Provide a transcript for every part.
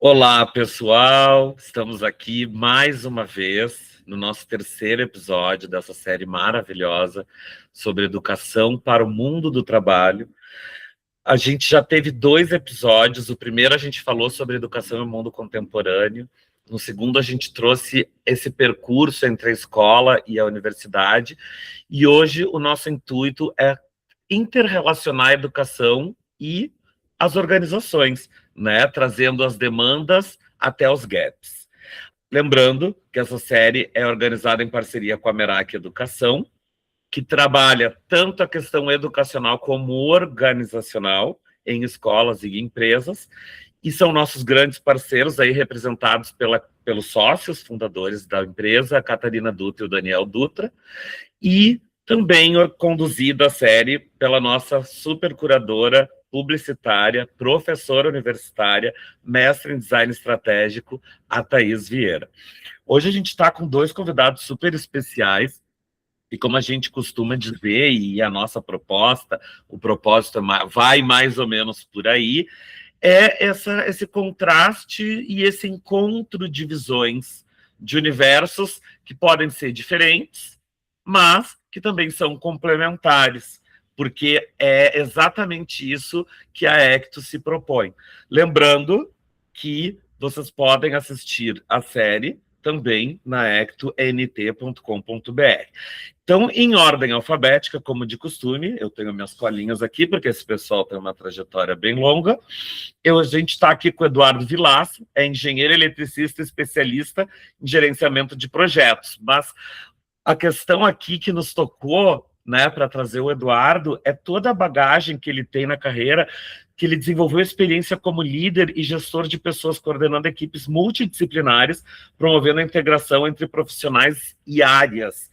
Olá, pessoal! Estamos aqui mais uma vez no nosso terceiro episódio dessa série maravilhosa sobre educação para o mundo do trabalho. A gente já teve 2 episódios. O primeiro a gente falou sobre educação no mundo contemporâneo. No segundo a gente trouxe esse percurso entre a escola e a universidade. E hoje o nosso intuito é interrelacionar a educação e as organizações, né? Trazendo as demandas até os gaps. Lembrando que essa série é organizada em parceria com a Merak Educação, que trabalha tanto a questão educacional como organizacional em escolas e empresas, e são nossos grandes parceiros aí representados pelos sócios fundadores da empresa, a Catarina Dutra e o Daniel Dutra, e também conduzida a série pela nossa super curadora publicitária, professora universitária, mestre em design estratégico, a Thaís Vieira. Hoje a gente está com 2 convidados super especiais, e como a gente costuma dizer, e a nossa proposta, o propósito vai mais ou menos por aí, é esse contraste e esse encontro de visões de universos que podem ser diferentes, mas que também são complementares, porque é exatamente isso que a Ecto se propõe. Lembrando que vocês podem assistir a série também na ectont.com.br. Então, em ordem alfabética, como de costume, eu tenho minhas colinhas aqui, porque esse pessoal tem uma trajetória bem longa. A gente está aqui com o Eduardo Vilaça, é engenheiro eletricista especialista em gerenciamento de projetos. Mas a questão aqui que nos tocou, né, para trazer o Eduardo, é toda a bagagem que ele tem na carreira, que ele desenvolveu experiência como líder e gestor de pessoas coordenando equipes multidisciplinares, promovendo a integração entre profissionais e áreas.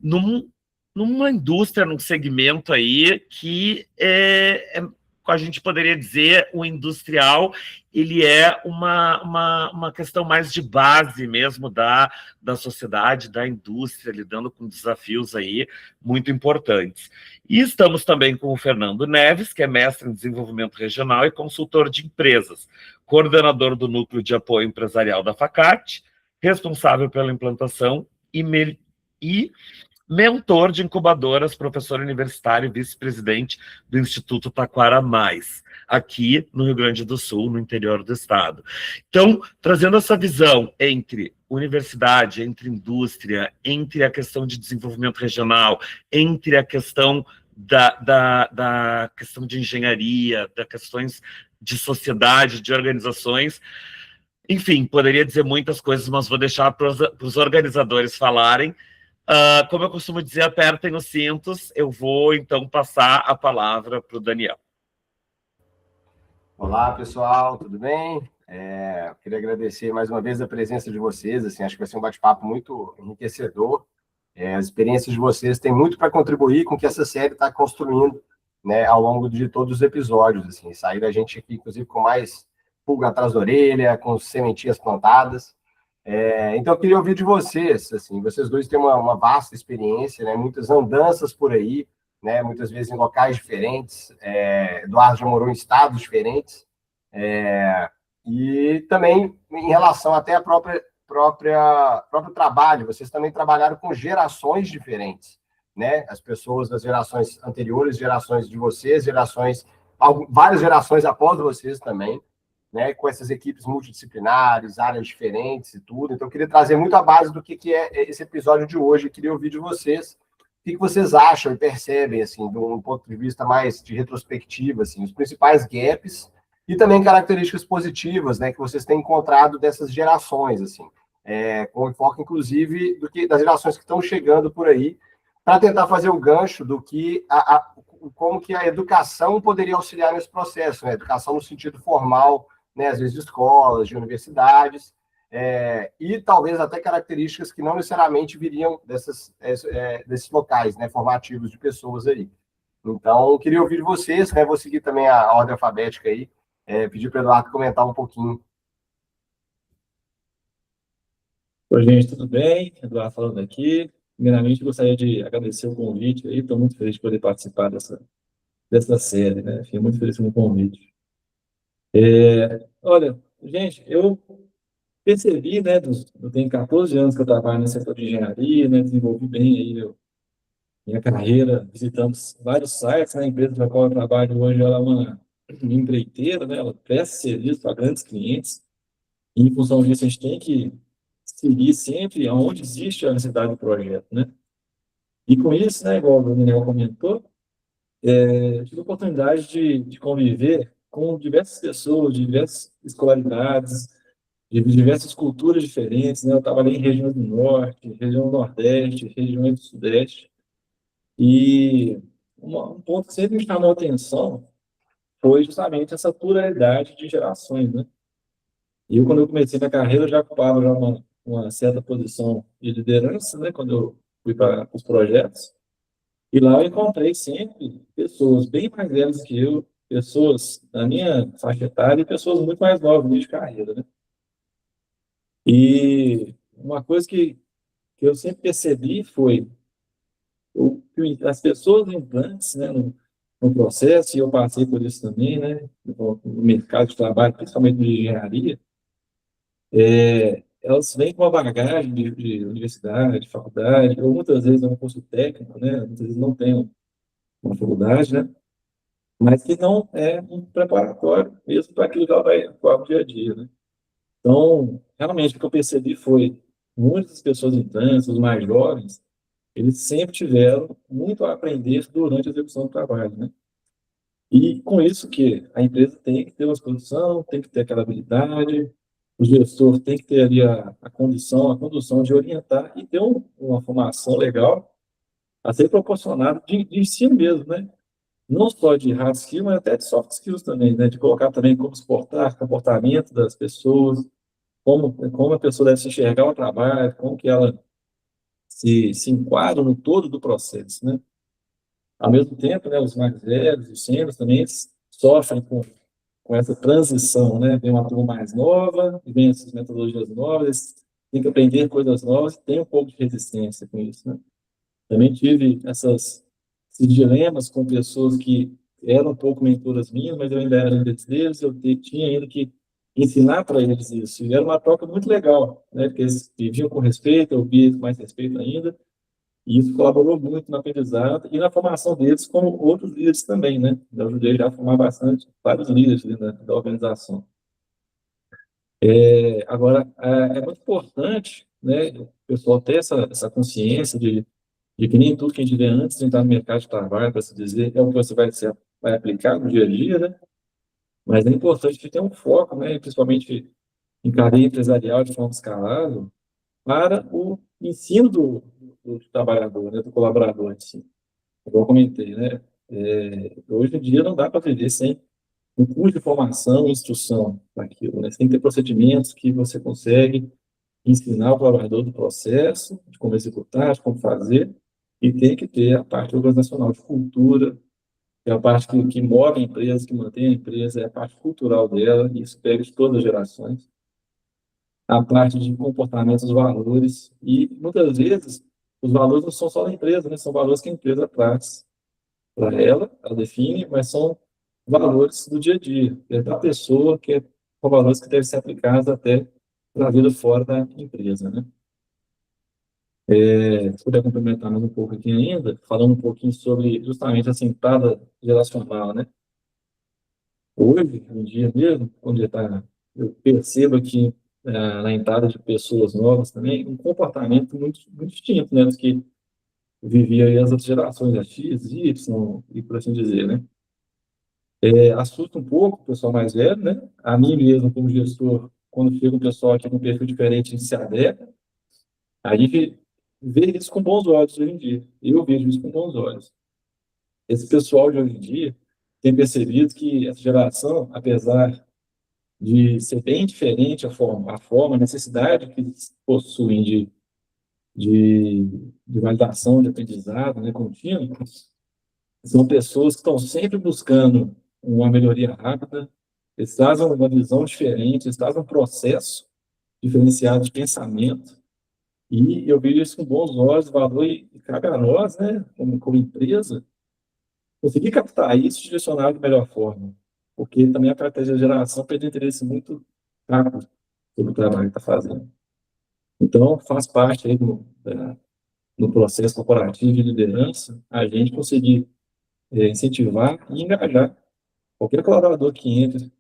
Numa indústria, num segmento aí que a gente poderia dizer, o industrial, ele é uma questão mais de base mesmo da sociedade, da indústria, lidando com desafios aí muito importantes. E estamos também com o Fernando Neves, que é mestre em desenvolvimento regional e consultor de empresas, coordenador do Núcleo de Apoio Empresarial da Facart, responsável pela implantação e mentor de incubadoras, professor universitário e vice-presidente do Instituto Taquara Mais, aqui no Rio Grande do Sul, no interior do estado. Então, trazendo essa visão entre universidade, entre indústria, entre a questão de desenvolvimento regional, entre a questão da questão de engenharia, das questões de sociedade, de organizações. Enfim, poderia dizer muitas coisas, mas vou deixar para os organizadores falarem. Como eu costumo dizer, apertem os cintos. Eu vou, então, passar a palavra para o Daniel. Olá, pessoal, tudo bem? Eu queria agradecer mais uma vez a presença de vocês. Assim, acho que vai ser um bate-papo muito enriquecedor. As experiências de vocês têm muito para contribuir com o que essa série está construindo, né, ao longo de todos os episódios. Assim, sair da gente aqui, inclusive, com mais pulga atrás da orelha, com sementinhas plantadas. Então, eu queria ouvir de vocês. Assim, vocês dois têm uma vasta experiência, né, muitas andanças por aí, né, muitas vezes em locais diferentes. Eduardo já morou em estados diferentes. E também em relação até à próprio trabalho, vocês também trabalharam com gerações diferentes, né? As pessoas das gerações anteriores, gerações de vocês, várias gerações após vocês também, né? Com essas equipes multidisciplinares, áreas diferentes e tudo. Então, eu queria trazer muito a base do que é esse episódio de hoje. Eu queria ouvir de vocês o que vocês acham e percebem, assim, de um ponto de vista mais de retrospectiva, assim, os principais gaps e também características positivas, né, que vocês têm encontrado dessas gerações, assim, com enfoque, inclusive, das gerações que estão chegando por aí, para tentar fazer o gancho do que como que a educação poderia auxiliar nesse processo, né? Educação no sentido formal, né, às vezes de escolas, de universidades, e talvez até características que não necessariamente viriam desses locais, né, formativos de pessoas aí. Então, eu queria ouvir de vocês, né, vou seguir também a ordem alfabética aí, pedir para o Eduardo comentar um pouquinho. Oi, gente, tudo bem? Eduardo falando aqui. Primeiramente, gostaria de agradecer o convite aí, estou muito feliz de poder participar dessa série, né? Fiquei muito feliz com o convite. Olha, Gente, eu percebi, né, eu tenho 14 anos que eu trabalho no setor de engenharia, né, desenvolvi bem aí minha carreira, visitamos vários sites, né, a empresa para qual eu trabalho hoje, ela é uma empreiteira, né, ela presta serviço para grandes clientes, e em função disso a gente tem que seguir sempre onde existe a necessidade do projeto, né. E com isso, né, igual o Daniel comentou, eu tive a oportunidade de conviver com diversas pessoas, de diversas escolaridades, de diversas culturas diferentes, né? Eu trabalhei em região do Norte, região do Nordeste, regiões do Sudeste, e um ponto que sempre me chamou a atenção foi justamente essa pluralidade de gerações, né? E eu, quando eu comecei minha carreira, eu já ocupava já uma certa posição de liderança, né? Quando eu fui para os projetos, e lá eu encontrei sempre pessoas bem mais velhas que eu, pessoas da minha faixa etária e pessoas muito mais novas de carreira, né? E uma coisa que eu sempre percebi foi que as pessoas entrantes, né, no processo, e eu passei por isso também, né, no mercado de trabalho, principalmente de engenharia, elas vêm com uma bagagem de universidade, de faculdade, ou muitas vezes é um curso técnico, né, muitas vezes não tem uma faculdade, né, mas que não é um preparatório mesmo para aquilo que ela vai atuar no dia a dia, né. Então, realmente, o que eu percebi foi muitas pessoas entrantes, os mais jovens, eles sempre tiveram muito a aprender durante a execução do trabalho, né? E com isso que a empresa tem que ter uma exposição, tem que ter aquela habilidade, o gestor tem que ter ali a condução de orientar e ter uma formação legal a ser proporcionada de ensino mesmo, né? Não só de hard skills, mas até de soft skills também, né? De colocar também como se portar, comportamento das pessoas, como a pessoa deve se enxergar o trabalho, como que ela se enquadra no todo do processo, né? Ao mesmo tempo, né, os mais velhos, os sêniores também eles sofrem com essa transição, né? Vem uma turma mais nova, vem essas metodologias novas, eles têm que aprender coisas novas, tem um pouco de resistência com isso, né? Também tive esses dilemas com pessoas que eram um pouco mentoras minhas, mas eu ainda era líder deles, tinha ainda que ensinar para eles isso. E era uma troca muito legal, né? Porque eles viviam com respeito, eu via com mais respeito ainda, e isso colaborou muito na aprendizado e na formação deles como outros líderes também, né? Eu ajudei já a formar bastante vários líderes dentro da organização. Agora, é muito importante, né, o pessoal ter essa consciência de que nem tudo que a gente vê antes de entrar no mercado de trabalho, para se dizer, é o que você vai aplicar no dia a dia, né? Mas é importante que tenha um foco, né, principalmente em cadeia empresarial de forma escalável, para o ensino do trabalhador, né, do colaborador em si. Como eu comentei, né? Hoje em dia não dá para viver sem um curso de formação e instrução daquilo, né? Você tem que ter procedimentos que você consegue ensinar o colaborador do processo, de como executar, de como fazer, e tem que ter a parte organizacional de cultura, que é a parte que move a empresa, que mantém a empresa, é a parte cultural dela, e isso pega de todas as gerações. A parte de comportamentos, valores, e muitas vezes os valores não são só da empresa, né? São valores que a empresa traz para ela, ela define, mas são valores do dia a dia, é da pessoa, são valores que devem ser aplicados até para a vida fora da empresa, né? Se puder complementar mais um pouco aqui ainda, falando um pouquinho sobre justamente essa entrada geracional, né? Hoje, em dia mesmo, eu percebo que na entrada de pessoas novas também, um comportamento muito, muito distinto, né, do que vivia aí as outras gerações, a X, Y, e por assim dizer, né? Assusta um pouco o pessoal mais velho, né? A mim mesmo, como gestor, quando chega um pessoal aqui com um perfil diferente, a gente se adequa, a gente vê isso com bons olhos hoje em dia. Eu vejo isso com bons olhos. Esse pessoal de hoje em dia tem percebido que essa geração, apesar de ser bem diferente a necessidade que eles possuem de validação, de aprendizado, né, contínuo, são pessoas que estão sempre buscando uma melhoria rápida, eles trazem uma visão diferente, eles trazem um processo diferenciado de pensamento, e eu vejo isso com bons olhos, valor, e cabe a nós, né, como empresa, conseguir captar isso e direcionar de melhor forma. Porque também a característica da geração perde interesse muito impacto sobre o trabalho que está fazendo. Então, faz parte aí do processo corporativo de liderança a gente conseguir incentivar e engajar qualquer colaborador que entre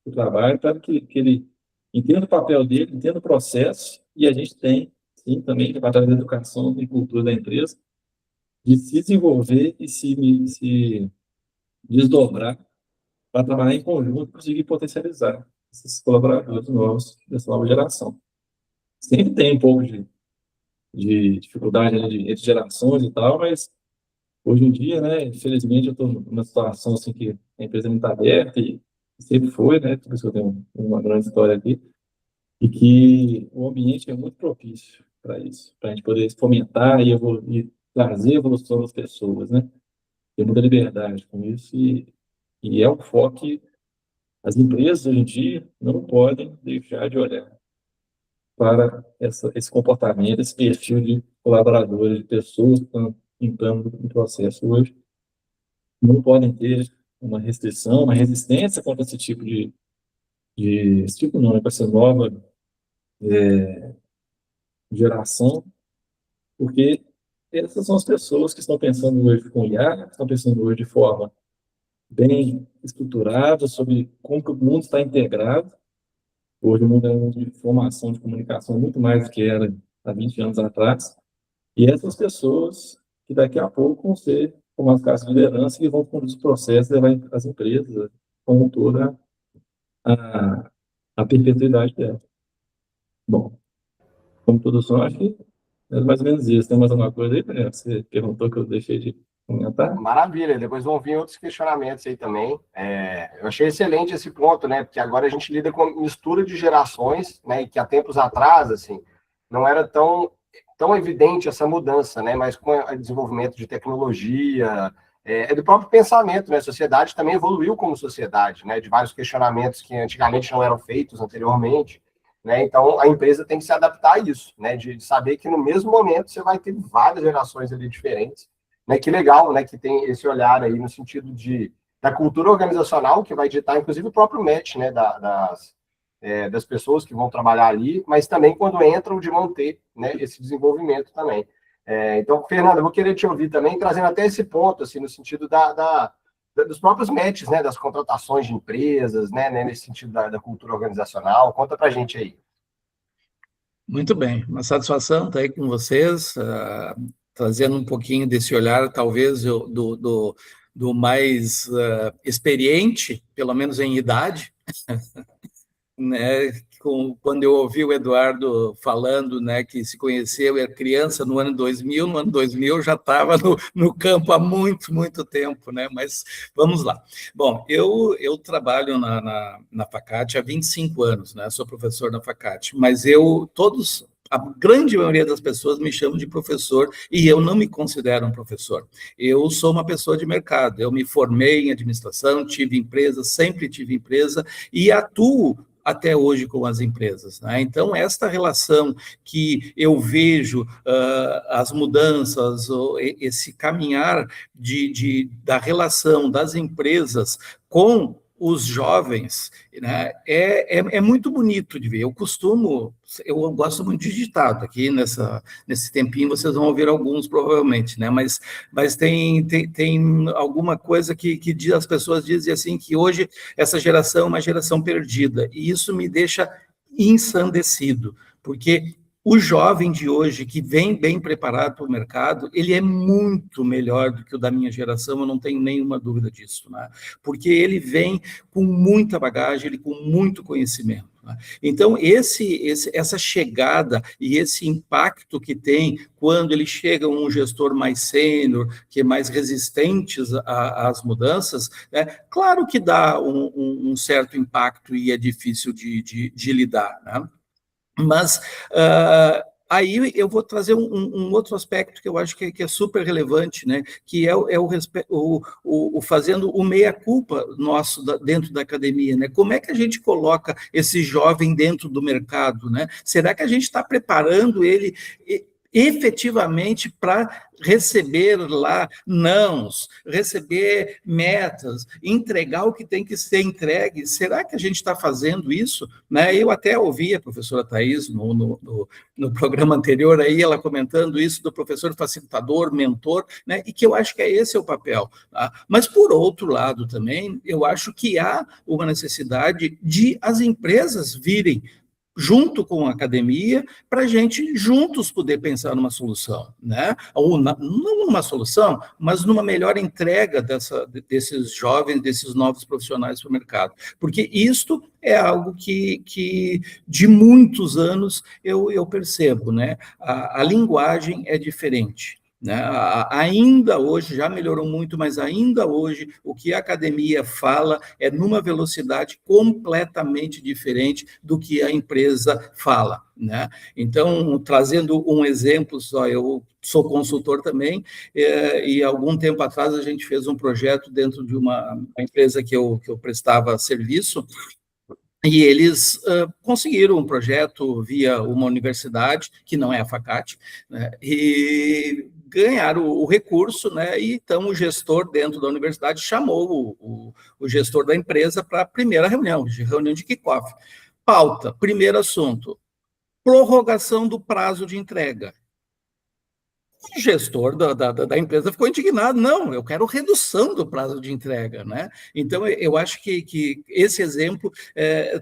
no trabalho para que ele entenda o papel dele, entenda o processo, e a gente tem, sim, também, através da educação e cultura da empresa, de se desenvolver e se desdobrar para trabalhar em conjunto e conseguir potencializar esses colaboradores novos, dessa nova geração. Sempre tem um pouco de dificuldade entre gerações e tal, mas hoje em dia, né, infelizmente, eu estou numa situação assim que a empresa não está aberta e sempre foi, né, por isso eu tenho uma grande história aqui, e que o ambiente é muito propício para isso, para a gente poder fomentar e trazer a evolução das pessoas, né, ter muita liberdade com isso e é um foco que as empresas hoje em dia não podem deixar de olhar para esse comportamento, esse perfil de colaboradores, de pessoas que estão entrando no processo hoje, não podem ter uma restrição, uma resistência contra esse tipo esse tipo não, né, para essa nova geração, porque essas são as pessoas que estão pensando hoje com IA, que estão pensando hoje de forma bem estruturada sobre como que o mundo está integrado. Hoje o mundo é um mundo de informação, de comunicação, muito mais do que era há 20 anos atrás. E essas pessoas que daqui a pouco vão ser como as casas de liderança que vão conduzir os processos, levar as empresas como toda a perpetuidade dela. Bom, como produção, acho que é mais ou menos isso. Tem mais alguma coisa aí, né? Você perguntou que eu deixei de comentar? Maravilha, depois vão vir outros questionamentos aí também. Eu achei excelente esse ponto, né? Porque agora a gente lida com mistura de gerações, né? E que há tempos atrás, assim, não era tão evidente essa mudança, né? Mas com o desenvolvimento de tecnologia, do próprio pensamento, né? A sociedade também evoluiu como sociedade, né? De vários questionamentos que antigamente não eram feitos anteriormente, né? Então a empresa tem que se adaptar a isso, né? De saber que no mesmo momento você vai ter várias gerações ali diferentes, né? Que legal, né? Que tem esse olhar aí no sentido da cultura organizacional que vai ditar, inclusive, o próprio match, né? Das pessoas que vão trabalhar ali, mas também quando entram de manter, né, esse desenvolvimento também. Então, Fernanda, eu vou querer te ouvir também, trazendo até esse ponto, assim, no sentido dos próprios matches, né, das contratações de empresas, né, nesse sentido da cultura organizacional. Conta para a gente aí. Muito bem, uma satisfação estar aí com vocês, trazendo um pouquinho desse olhar, talvez, do mais experiente, pelo menos em idade, né? Quando eu ouvi o Eduardo falando, né, que se conheceu, era criança no ano 2000, eu já estava no campo há muito, muito tempo, né? Mas vamos lá. Bom, eu trabalho na Facate há 25 anos, né? Sou professor na Facate, mas a grande maioria das pessoas me chamam de professor e eu não me considero um professor. Eu sou uma pessoa de mercado, eu me formei em administração, tive empresa, sempre tive empresa e atuo até hoje com as empresas, né? Então, esta relação que eu vejo, as mudanças, esse caminhar da relação das empresas com os jovens, né, é muito bonito de ver. Eu gosto muito de ditado aqui nesse tempinho, vocês vão ouvir alguns provavelmente, né, mas tem alguma coisa que as pessoas dizem assim, que hoje essa geração é uma geração perdida, e isso me deixa ensandecido, porque o jovem de hoje, que vem bem preparado para o mercado, ele é muito melhor do que o da minha geração, eu não tenho nenhuma dúvida disso, né? Porque ele vem com muita bagagem, ele com muito conhecimento, né? Então, essa chegada e esse impacto que tem quando ele chega um gestor mais sênior, que é mais resistente às mudanças, né? Claro que dá um certo impacto e é difícil de lidar, né? Mas aí eu vou trazer um outro aspecto que eu acho que é super relevante, né? Que é o fazendo o meia-culpa nosso dentro da academia, né? Como é que a gente coloca esse jovem dentro do mercado, né? Será que a gente está preparando ele efetivamente para receber lá nãos, receber metas, entregar o que tem que ser entregue. Será que a gente está fazendo isso? Né? Eu até ouvi a professora Thais no programa anterior, aí ela comentando isso do professor facilitador, mentor, né? E que eu acho que esse é o papel. Tá? Mas, por outro lado, também, eu acho que há uma necessidade de as empresas virem junto com a academia, para a gente juntos poder pensar numa solução, né? Ou não uma solução, mas numa melhor entrega desses jovens, desses novos profissionais para o mercado. Porque isto é algo que de muitos anos eu percebo, né? A linguagem é diferente. Né? Ainda hoje, já melhorou muito, mas ainda hoje o que a academia fala é numa velocidade completamente diferente do que a empresa fala. Né? Então, trazendo um exemplo só, eu sou consultor também, e algum tempo atrás a gente fez um projeto dentro de uma empresa que eu prestava serviço, e eles conseguiram um projeto via uma universidade, que não é a FACAT, né, e ganharam o recurso, né, e então o gestor dentro da universidade chamou o gestor da empresa para a primeira reunião de kickoff. Pauta, primeiro assunto, prorrogação do prazo de entrega. O gestor da empresa ficou indignado. Não, eu quero redução do prazo de entrega, né? Então, eu acho que esse exemplo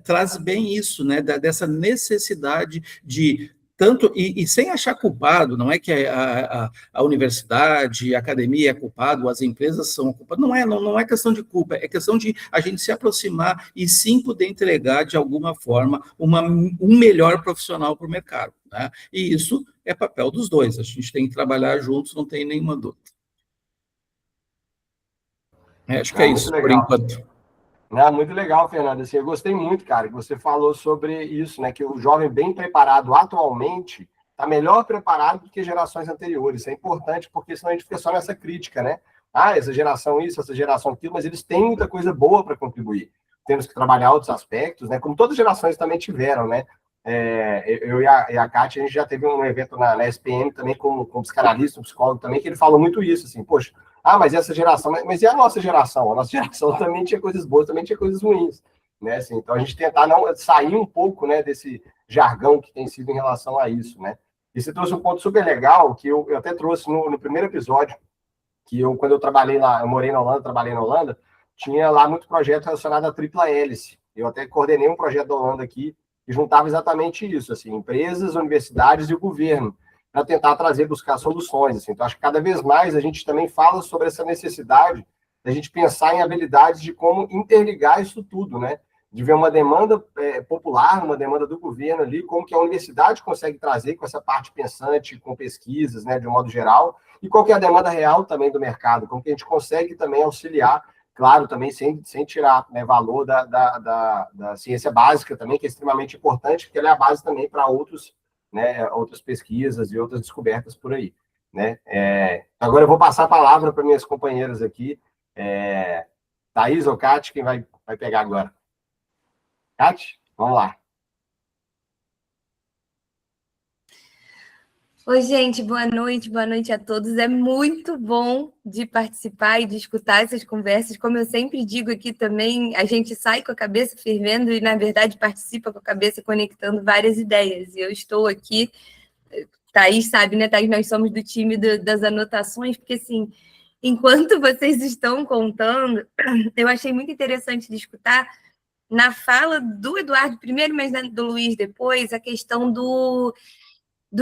traz bem isso, né? Dessa necessidade de tanto, e sem achar culpado, não é que a universidade, a academia é culpado, as empresas são culpadas, não é questão de culpa, é questão de a gente se aproximar e sim poder entregar, de alguma forma, um melhor profissional para o mercado, né? E isso é papel dos dois, a gente tem que trabalhar juntos, não tem nenhuma dúvida. Acho que é isso, por enquanto. Muito legal, Fernando. Assim, eu gostei muito, cara, que você falou sobre isso, né? Que o jovem bem preparado atualmente está melhor preparado do que gerações anteriores. Isso é importante, porque senão a gente fica só nessa crítica, né? Ah, essa geração isso, essa geração aquilo, mas eles têm muita coisa boa para contribuir. Temos que trabalhar outros aspectos, né? Como todas as gerações também tiveram, né? Eu e a Kátia, a gente já teve um evento na SPM também, como psicanalista, um psicólogo também, que ele falou muito isso, assim, poxa, mas essa geração, mas e a nossa geração? A nossa geração também tinha coisas boas, também tinha coisas ruins, né? Assim, então a gente tentar não sair um pouco, né, desse jargão que tem sido em relação a isso, né? E você trouxe um ponto super legal, que eu até trouxe no primeiro episódio, que quando eu trabalhei lá, eu morei na Holanda, trabalhei na Holanda, tinha lá muito projeto relacionado à tripla hélice. Eu até coordenei um projeto da Holanda aqui, que juntava exatamente isso, assim, empresas, universidades e o governo, para tentar buscar soluções. Assim. Então, acho que cada vez mais a gente também fala sobre essa necessidade da gente pensar em habilidades de como interligar isso tudo, né? De ver uma demanda popular, uma demanda do governo ali, como que a universidade consegue trazer com essa parte pensante, com pesquisas, né, de um modo geral, e qual que é a demanda real também do mercado, como que a gente consegue também auxiliar, claro, também sem tirar, né, valor da ciência básica também, que é extremamente importante, porque ela é a base também para outras pesquisas e outras descobertas por aí, né? Agora eu vou passar a palavra para minhas companheiras aqui, Thais ou Kátia, quem vai pegar agora? Kátia, vamos lá. Oi, gente, boa noite a todos. É muito bom de participar e de escutar essas conversas. Como eu sempre digo aqui também, a gente sai com a cabeça fervendo e, na verdade, participa com a cabeça conectando várias ideias. E eu estou aqui, Thais sabe, né, Thais? Nós somos do time das anotações, porque, assim, enquanto vocês estão contando, eu achei muito interessante de escutar na fala do Eduardo primeiro, mas do Luiz depois, a questão do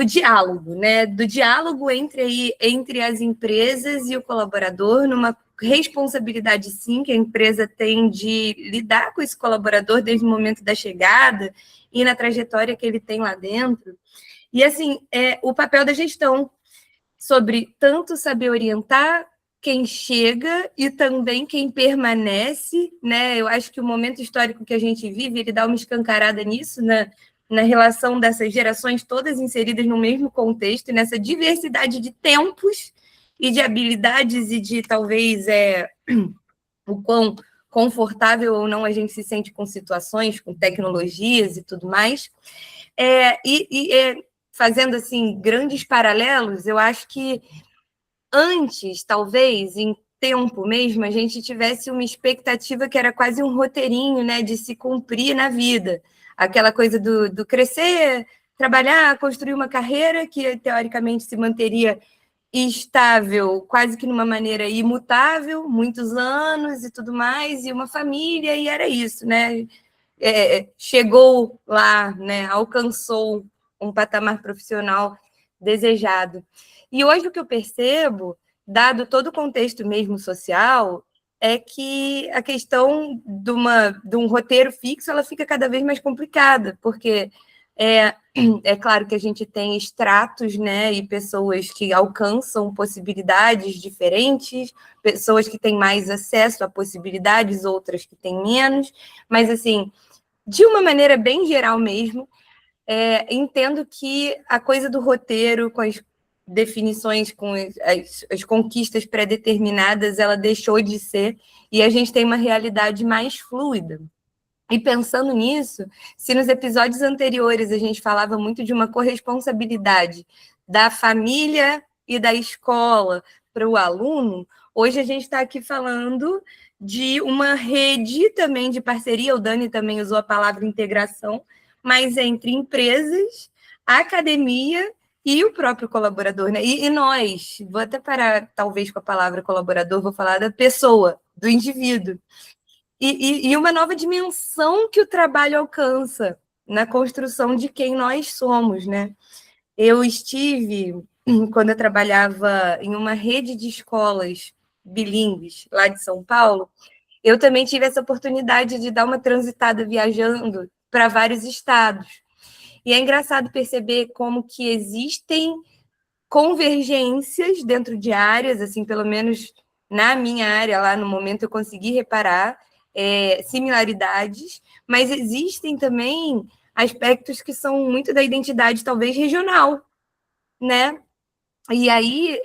diálogo, né? Do diálogo entre as empresas e o colaborador, numa responsabilidade, sim, que a empresa tem de lidar com esse colaborador desde o momento da chegada e na trajetória que ele tem lá dentro. E, assim, o papel da gestão sobre tanto saber orientar quem chega e também quem permanece, né? Eu acho que o momento histórico que a gente vive, ele dá uma escancarada nisso, né? Na relação dessas gerações todas inseridas no mesmo contexto, nessa diversidade de tempos e de habilidades e de, talvez, o quão confortável ou não a gente se sente com situações, com tecnologias e tudo mais. fazendo assim grandes paralelos, eu acho que antes, talvez, em tempo mesmo, a gente tivesse uma expectativa que era quase um roteirinho, né, de se cumprir na vida. Aquela coisa do crescer, trabalhar, construir uma carreira que, teoricamente, se manteria estável, quase que numa maneira imutável, muitos anos e tudo mais, e uma família, e era isso, né? Chegou lá, né? Alcançou um patamar profissional desejado. E hoje o que eu percebo, dado todo o contexto mesmo social, é que a questão de um roteiro fixo ela fica cada vez mais complicada, porque é claro que a gente tem estratos, né, e pessoas que alcançam possibilidades diferentes, pessoas que têm mais acesso a possibilidades, outras que têm menos, mas, assim, de uma maneira bem geral mesmo, entendo que a coisa do roteiro, com as definições, com as conquistas pré-determinadas, ela deixou de ser, e a gente tem uma realidade mais fluida. E pensando nisso, se nos episódios anteriores a gente falava muito de uma corresponsabilidade da família e da escola para o aluno, hoje a gente está aqui falando de uma rede também de parceria, o Dani também usou a palavra integração, mas entre empresas, a academia e o próprio colaborador, né? E nós, vou até parar talvez com a palavra colaborador, vou falar da pessoa, do indivíduo. E uma nova dimensão que o trabalho alcança na construção de quem nós somos, né? Eu estive, quando eu trabalhava em uma rede de escolas bilíngues lá de São Paulo, eu também tive essa oportunidade de dar uma transitada viajando para vários estados. E é engraçado perceber como que existem convergências dentro de áreas, assim, pelo menos na minha área, lá no momento eu consegui reparar similaridades, mas existem também aspectos que são muito da identidade, talvez, regional, né? E aí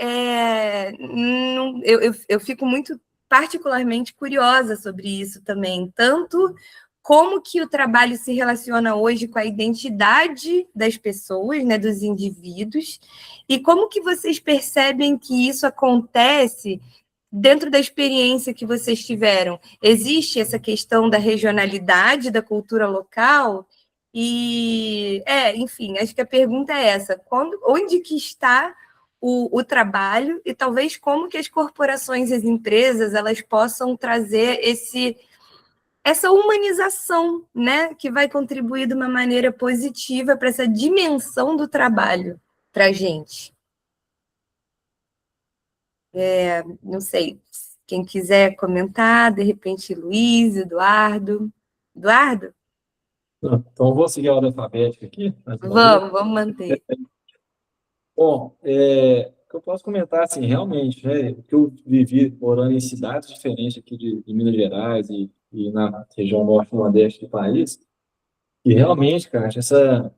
eu fico muito particularmente curiosa sobre isso também, tanto como que o trabalho se relaciona hoje com a identidade das pessoas, né, dos indivíduos, e como que vocês percebem que isso acontece dentro da experiência que vocês tiveram. Existe essa questão da regionalidade, da cultura local? E, enfim, acho que a pergunta é essa. Onde que está o trabalho e talvez como que as corporações e as empresas elas possam trazer essa humanização, né, que vai contribuir de uma maneira positiva para essa dimensão do trabalho para a gente. Não sei, quem quiser comentar, de repente Luiz, Eduardo. Eduardo? Então, eu vou seguir a ordem alfabética aqui. Vamos manter. Bom, o que eu posso comentar, assim, realmente, né, o que eu vivi morando em cidades diferentes aqui de Minas Gerais e na região norte e nordeste do país, e realmente, cara, essa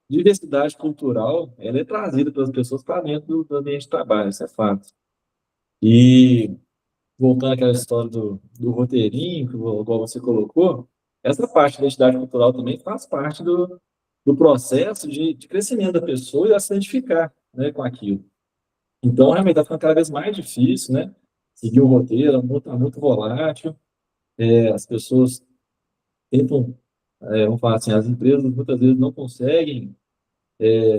diversidade cultural, ela é trazida pelas pessoas para dentro do ambiente de trabalho, isso é fato. E voltando àquela história do roteirinho, igual você colocou, essa parte da identidade cultural também faz parte do processo de crescimento da pessoa e ela se identificar, né, com aquilo. Então, realmente, está ficando cada vez mais difícil, né? Seguir o roteiro, está muito volátil, as pessoas tentam, vamos falar assim, as empresas muitas vezes não conseguem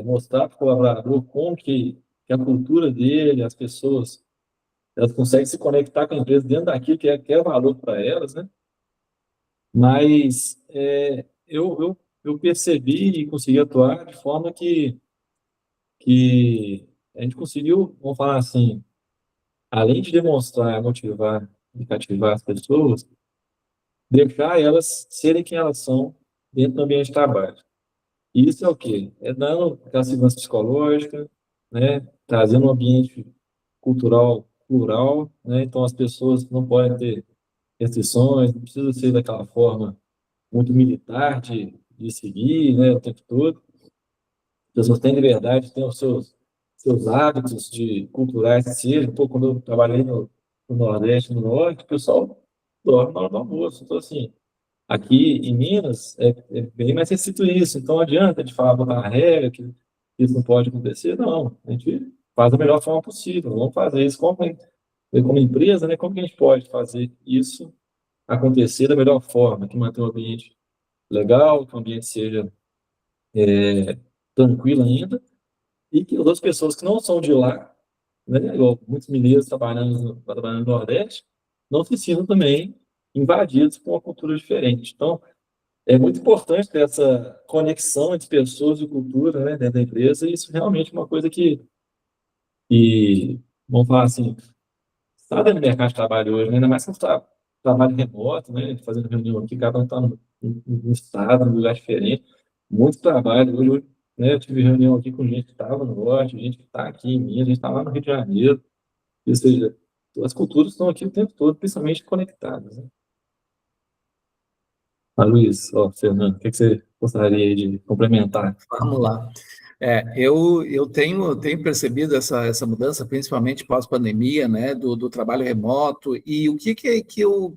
mostrar para o colaborador como que a cultura dele, as pessoas, elas conseguem se conectar com a empresa dentro daquilo que é valor para elas, né? Mas eu percebi e consegui atuar de forma que a gente conseguiu, vamos falar assim, além de demonstrar, motivar e cativar as pessoas, deixar elas serem quem elas são dentro do ambiente de trabalho. E isso é o quê? É dando aquela segurança psicológica, né? Trazendo um ambiente cultural plural, né? Então as pessoas não podem ter restrições, não precisa ser daquela forma muito militar de seguir, né, o tempo todo. As pessoas têm liberdade, têm os seus hábitos culturais que sejam. Pô, quando eu trabalhei no Nordeste, no Norte, o pessoal dorme na hora do almoço. Então, assim, aqui em Minas é bem mais restrito isso. Então, não adianta de falar, botar uma regra que isso não pode acontecer, não. A gente faz da melhor forma possível, vamos fazer isso como empresa, né? Como que a gente pode fazer isso acontecer da melhor forma, que mantenha o ambiente legal, que o ambiente seja tranquilo ainda, e que as outras pessoas que não são de lá, né, igual muitos mineiros trabalhando no Nordeste, não se sintam também invadidos por uma cultura diferente. Então, é muito importante ter essa conexão entre pessoas e cultura, né, dentro da empresa, e isso realmente é uma coisa que vamos falar assim, está dentro do mercado de trabalho hoje, né, ainda mais que está trabalho remoto, né, fazendo reunião aqui, cada um está num estado, num lugar diferente, muito trabalho. Hoje, né, eu tive reunião aqui com gente que estava no Norte, gente que está aqui em Minas, a gente está lá no Rio de Janeiro, ou seja, as culturas estão aqui o tempo todo, principalmente conectadas, né? Ah, Luiz, ó, Fernando, o que você gostaria aí de complementar? Vamos lá. Eu tenho percebido essa mudança, principalmente pós-pandemia, né, do trabalho remoto, e o que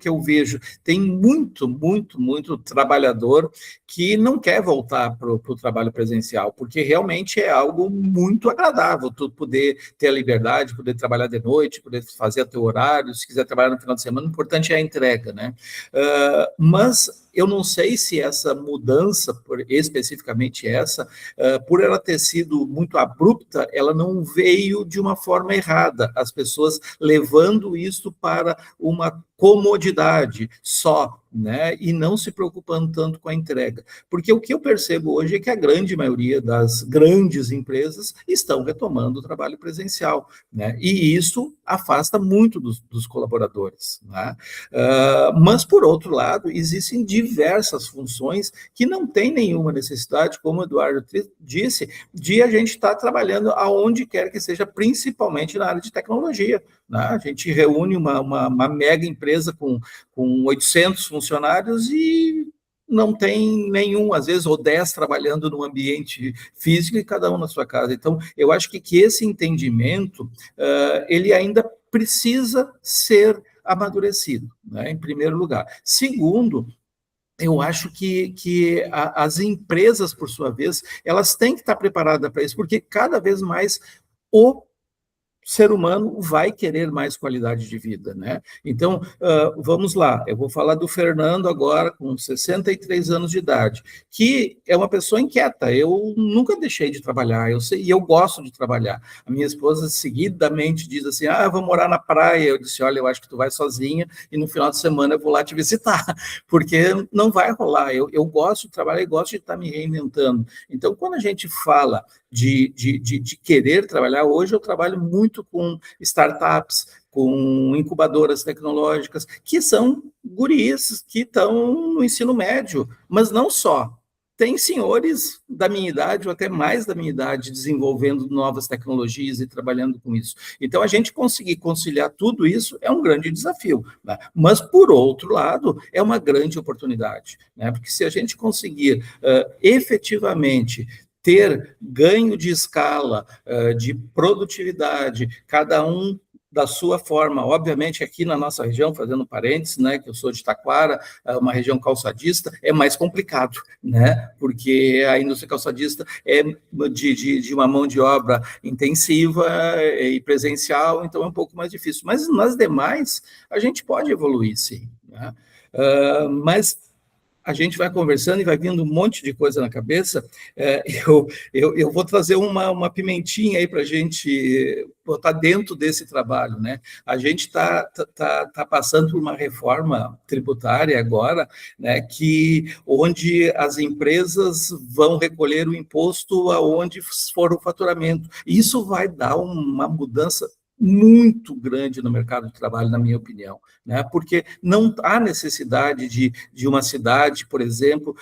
eu vejo? Tem muito trabalhador que não quer voltar para o trabalho presencial, porque realmente é algo muito agradável, tu poder ter a liberdade, poder trabalhar de noite, poder fazer o teu horário, se quiser trabalhar no final de semana, o importante é a entrega, né? Mas eu não sei se essa mudança, especificamente essa, por ela ter sido muito abrupta, ela não veio de uma forma errada, as pessoas levando isso para uma comodidade só, né, e não se preocupando tanto com a entrega. Porque o que eu percebo hoje é que a grande maioria das grandes empresas estão retomando o trabalho presencial, né, e isso afasta muito dos colaboradores, né? Mas, por outro lado, existem diversas funções que não têm nenhuma necessidade, como o Eduardo disse, de a gente estar trabalhando aonde quer que seja, principalmente na área de tecnologia, né? A gente reúne uma mega empresa com 800 funcionários e não tem nenhum, às vezes, ou 10 trabalhando no ambiente físico e cada um na sua casa. Então, eu acho que esse entendimento, ele ainda precisa ser amadurecido, né, em primeiro lugar. Segundo, eu acho que as empresas, por sua vez, elas têm que estar preparadas para isso, porque cada vez mais o ser humano vai querer mais qualidade de vida, né? Então, vamos lá, eu vou falar do Fernando agora, com 63 anos de idade, que é uma pessoa inquieta. Eu nunca deixei de trabalhar, e eu gosto de trabalhar. A minha esposa seguidamente diz assim, eu vou morar na praia. Eu disse, olha, eu acho que tu vai sozinha e no final de semana eu vou lá te visitar, porque não vai rolar. Eu gosto de trabalhar e gosto de estar me reinventando. Então, quando a gente fala de querer trabalhar, hoje eu trabalho muito com startups, com incubadoras tecnológicas, que são guris que estão no ensino médio, mas não só. Tem senhores da minha idade, ou até mais da minha idade, desenvolvendo novas tecnologias e trabalhando com isso. Então, a gente conseguir conciliar tudo isso é um grande desafio, né? Mas, por outro lado, é uma grande oportunidade, né? Porque se a gente conseguir efetivamente ter ganho de escala, de produtividade, cada um da sua forma. Obviamente, aqui na nossa região, fazendo parênteses, né, que eu sou de Taquara, uma região calçadista, é mais complicado, né, porque a indústria calçadista é de uma mão de obra intensiva e presencial, então é um pouco mais difícil. Mas nas demais, a gente pode evoluir, sim, né? Mas a gente vai conversando e vai vindo um monte de coisa na cabeça. Eu vou trazer uma pimentinha aí para a gente botar dentro desse trabalho, né? A gente está passando por uma reforma tributária agora, né, onde as empresas vão recolher o imposto aonde for o faturamento. Isso vai dar uma mudança muito grande no mercado de trabalho, na minha opinião, né? Porque não há necessidade de uma cidade, por exemplo,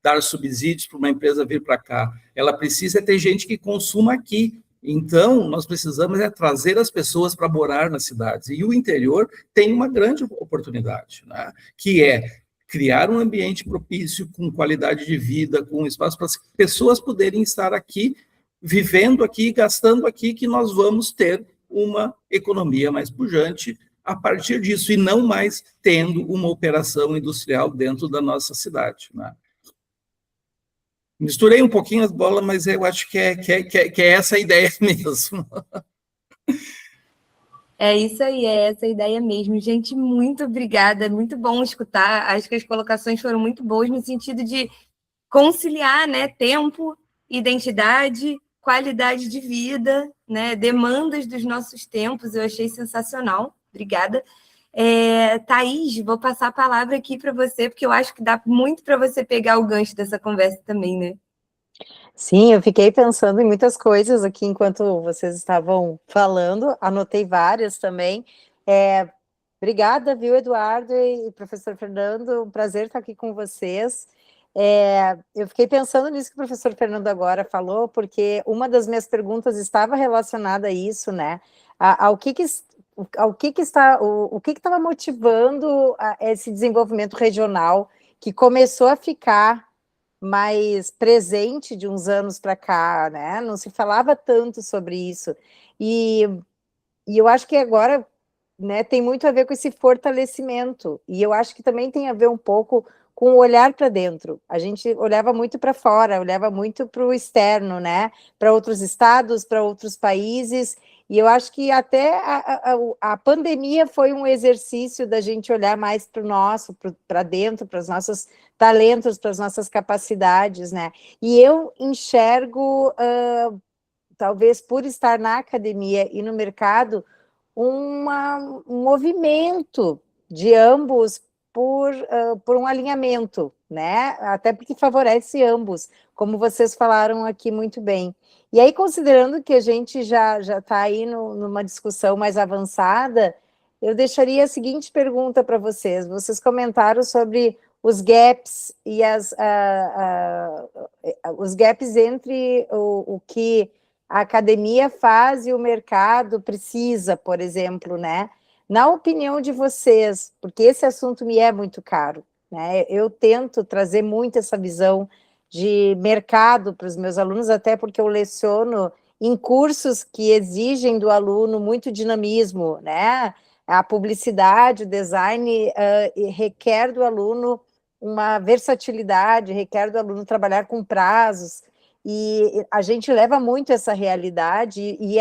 dar subsídios para uma empresa vir para cá. Ela precisa ter gente que consuma aqui. Então, nós precisamos trazer as pessoas para morar nas cidades. E o interior tem uma grande oportunidade, né? Que é criar um ambiente propício, com qualidade de vida, com espaço para as pessoas poderem estar aqui, vivendo aqui, gastando aqui, que nós vamos ter uma economia mais pujante a partir disso, e não mais tendo uma operação industrial dentro da nossa cidade, né? Misturei um pouquinho as bolas, mas eu acho que é essa a ideia mesmo. É isso aí, é essa a ideia mesmo. Gente, muito obrigada, é muito bom escutar. Acho que as colocações foram muito boas no sentido de conciliar, né, tempo, identidade, qualidade de vida, né, demandas dos nossos tempos. Eu achei sensacional. Obrigada. Thaís, vou passar a palavra aqui para você, porque eu acho que dá muito para você pegar o gancho dessa conversa também, né? Sim, eu fiquei pensando em muitas coisas aqui enquanto vocês estavam falando, anotei várias também. Obrigada, viu, Eduardo e professor Fernando, um prazer estar aqui com vocês. Eu fiquei pensando nisso que o professor Fernando agora falou, porque uma das minhas perguntas estava relacionada a isso, né? Ao que estava motivando esse desenvolvimento regional que começou a ficar mais presente de uns anos para cá, né? Não se falava tanto sobre isso. E eu acho que agora, né, tem muito a ver com esse fortalecimento. E eu acho que também tem a ver um pouco com o olhar para dentro. A gente olhava muito para fora, olhava muito para o externo, né? Para outros estados, para outros países. E eu acho que até a pandemia foi um exercício da gente olhar mais para o nosso, para dentro, para os nossos talentos, para as nossas capacidades, né? E eu enxergo, talvez por estar na academia e no mercado, um movimento de ambos por um alinhamento, né? Até porque favorece ambos, como vocês falaram aqui muito bem. E aí, considerando que a gente já está aí numa discussão mais avançada, eu deixaria a seguinte pergunta para vocês. Vocês comentaram sobre os gaps e os gaps entre o que a academia faz e o mercado precisa, por exemplo, né? Na opinião de vocês, porque esse assunto me é muito caro, né? Eu tento trazer muito essa visão de mercado para os meus alunos, até porque eu leciono em cursos que exigem do aluno muito dinamismo, né? A publicidade, o design requer do aluno uma versatilidade, requer do aluno trabalhar com prazos, e a gente leva muito essa realidade, e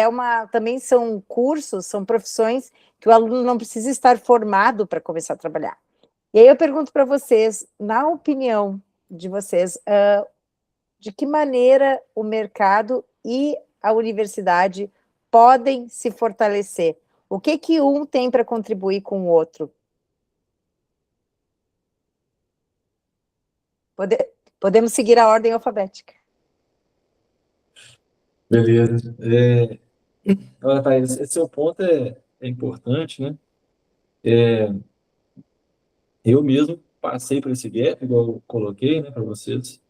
também são cursos, são profissões que o aluno não precisa estar formado para começar a trabalhar. E aí eu pergunto para vocês, na opinião de vocês, de que maneira o mercado e a universidade podem se fortalecer? O que um tem para contribuir com o outro? Podemos seguir a ordem alfabética. Beleza. Olha, Thaís, esse seu ponto é importante, né? Eu mesmo passei por esse gap, igual eu coloquei, né, para vocês,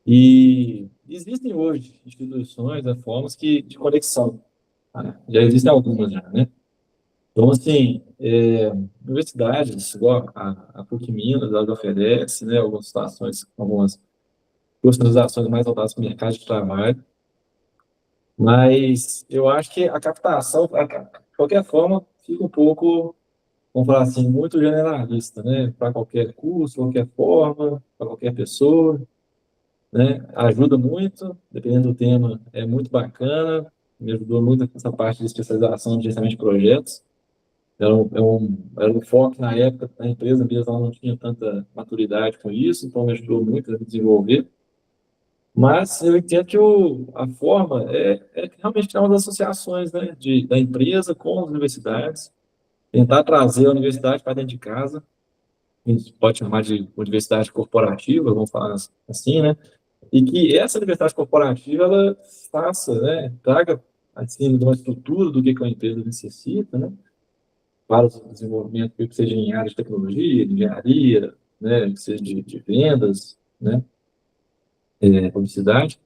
e existem hoje instituições, né, formas de conexão, tá? Já existem algumas já, né? Então, assim, universidades, igual a PUC Minas, ela oferece, né, algumas situações, algumas personalizações mais voltadas para o mercado de trabalho, mas eu acho que a captação, de qualquer forma, fica um pouco, vamos falar assim, muito generalista, né? Para qualquer curso, qualquer forma, para qualquer pessoa, né? Ajuda muito, dependendo do tema, é muito bacana, me ajudou muito essa parte de especialização de gerenciamento de projetos. Era um foco na época da empresa mesmo, ela não tinha tanta maturidade com isso, então me ajudou muito a desenvolver. Mas eu entendo que a forma é realmente criar umas associações, né, da empresa com as universidades, tentar trazer a universidade para dentro de casa, a gente pode chamar de universidade corporativa, vamos falar assim, né, e que essa universidade corporativa, ela faça, né, traga, assim, uma estrutura do que uma empresa necessita, né, para o desenvolvimento, que seja em área de tecnologia, de engenharia, né, que seja de vendas, né, publicidade,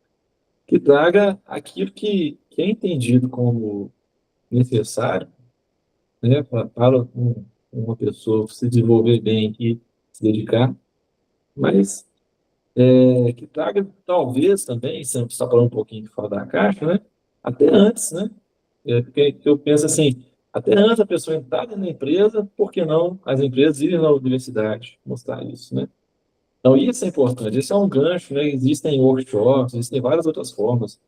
que traga aquilo que é entendido como necessário, né, para uma pessoa se desenvolver bem e se dedicar, mas que traga, talvez também, se a gente está falando um pouquinho fora da caixa, né, até antes, né, porque eu penso assim, até antes a pessoa entrar na empresa, por que não as empresas irem na universidade mostrar isso, né? Então, isso é importante, isso é um gancho, né? Existem workshops, existem várias outras formas.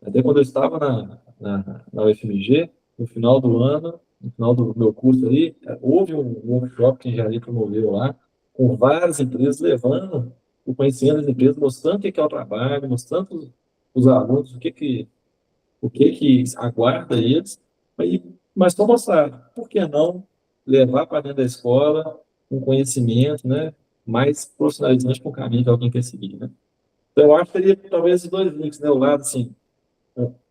Até quando eu estava na UFMG, no final do ano, no final do meu curso ali, houve um workshop que a engenharia promoveu lá, com várias empresas levando o conhecimento das empresas, mostrando o que é o trabalho, mostrando os alunos o que aguarda eles, mas para mostrar, por que não levar para dentro da escola um conhecimento, né, mais profissionalizante para o caminho que alguém quer seguir, né? Então, eu acho que teria talvez os dois links, né, o lado, assim,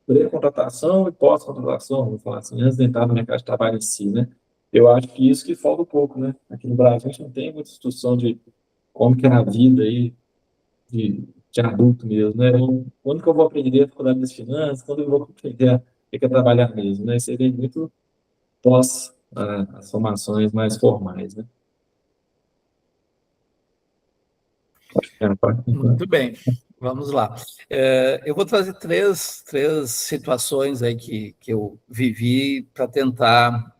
pré-contratação e pós-contratação, vamos falar assim, antes de entrar no mercado de trabalho em si, né? Eu acho que isso que falta um pouco, né? Aqui no Brasil a gente não tem muita instrução de como que é a vida aí de adulto mesmo, né? Quando que eu vou aprender a faculdade das finanças, quando eu vou aprender a que é trabalhar mesmo, né? Isso aí vem muito pós as formações mais formais, né? Acho que é a parte que- Muito bem, vamos lá. Eu vou trazer três situações aí que eu vivi para tentar